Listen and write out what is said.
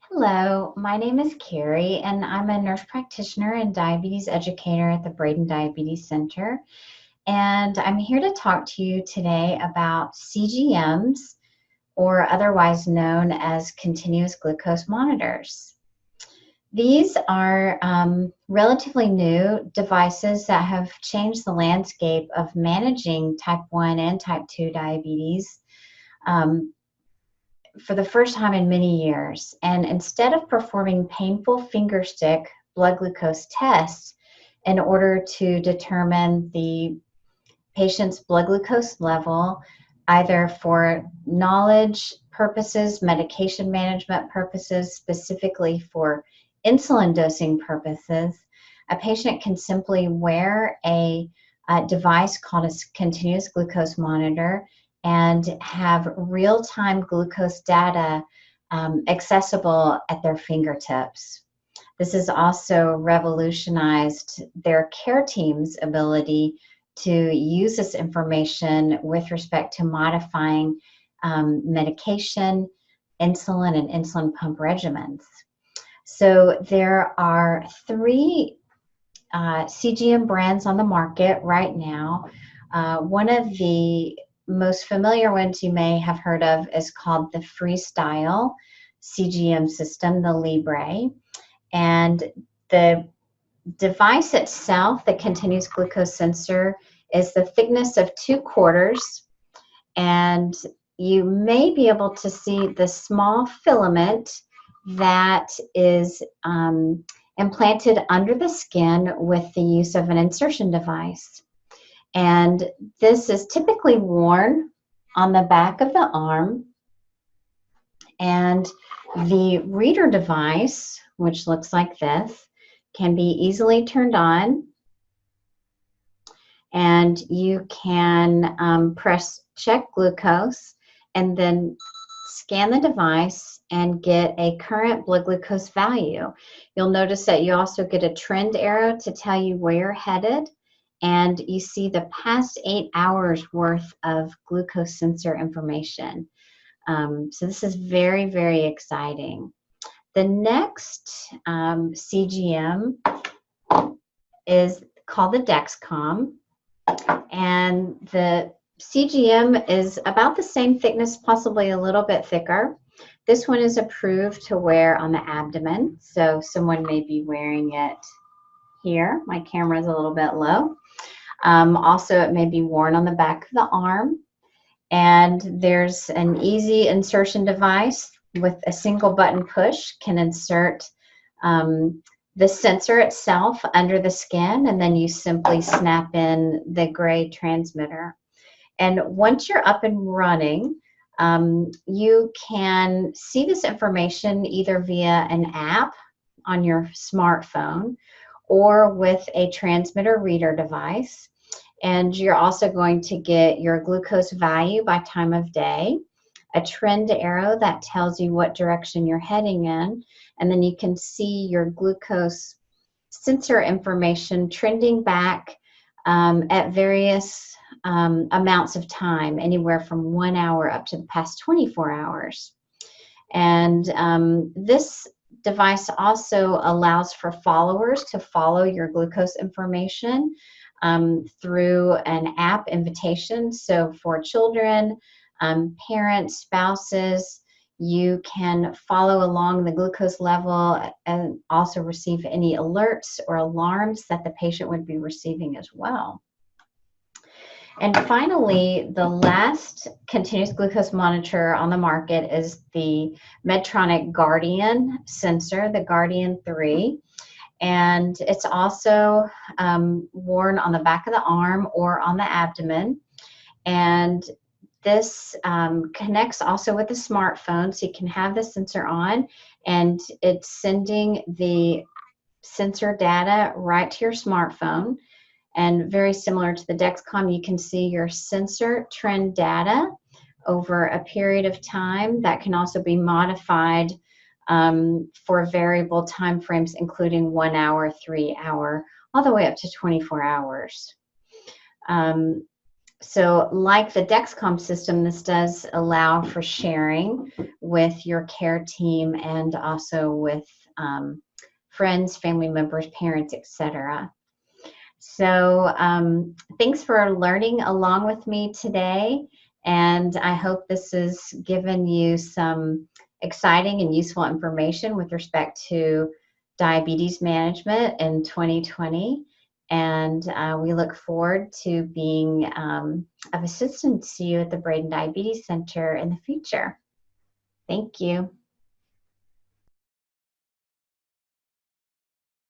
Hello, my name is Carrie, and I'm a nurse practitioner and diabetes educator at the Braden Diabetes Center. And I'm here to talk to you today about CGMs, or otherwise known as continuous glucose monitors. These are relatively new devices that have changed the landscape of managing type 1 and type 2 diabetes. Um, for the first time in many years. And instead of performing painful fingerstick blood glucose tests in order to determine the patient's blood glucose level, either for knowledge purposes, medication management purposes, specifically for insulin dosing purposes, a patient can simply wear a device called a continuous glucose monitor and have real-time glucose data accessible at their fingertips. This has also revolutionized their care team's ability to use this information with respect to modifying medication, insulin, and insulin pump regimens. So there are three CGM brands on the market right now. One of the most familiar ones you may have heard of is called the Freestyle Cgm System, the Libre. And the device itself, the continuous glucose sensor, is the thickness of 2/4, and you may be able to see the small filament that is implanted under the skin with the use of an insertion device. And this is typically worn on the back of the arm. And the reader device, which looks like this, can be easily turned on. And you can press check glucose and then scan the device and get a current blood glucose value. You'll notice that you also get a trend arrow to tell you where you're headed, and you see the past 8 hours worth of glucose sensor information. So this is very, very exciting. The next CGM is called the Dexcom, and the CGM is about the same thickness, possibly a little bit thicker. This one is approved to wear on the abdomen, so someone may be wearing it here. My camera is a little bit low. Also, it may be worn on the back of the arm, and there's an easy insertion device with a single button push can insert the sensor itself under the skin, and then you simply snap in the gray transmitter. And once you're up and running, you can see this information either via an app on your smartphone or with a transmitter reader device. And you're also going to get your glucose value by time of day, a trend arrow that tells you what direction you're heading in, and then you can see your glucose sensor information trending back at various amounts of time, anywhere from 1 hour up to the past 24 hours. And this device also allows for followers to follow your glucose information through an app invitation. So for children, parents, spouses, you can follow along the glucose level and also receive any alerts or alarms that the patient would be receiving as well. And finally, the last continuous glucose monitor on the market is the Medtronic Guardian sensor, the Guardian 3. And it's also worn on the back of the arm or on the abdomen. And this connects also with a smartphone, so you can have the sensor on, and it's sending the sensor data right to your smartphone. And very similar to the Dexcom, you can see your sensor trend data over a period of time that can also be modified for variable time frames, including 1 hour, 3 hour, all the way up to 24 hours. So like the Dexcom system, this does allow for sharing with your care team and also with friends, family members, parents, etc. So thanks for learning along with me today. And I hope this has given you some exciting and useful information with respect to diabetes management in 2020. And we look forward to being of assistance to you at the Braden Diabetes Center in the future. Thank you.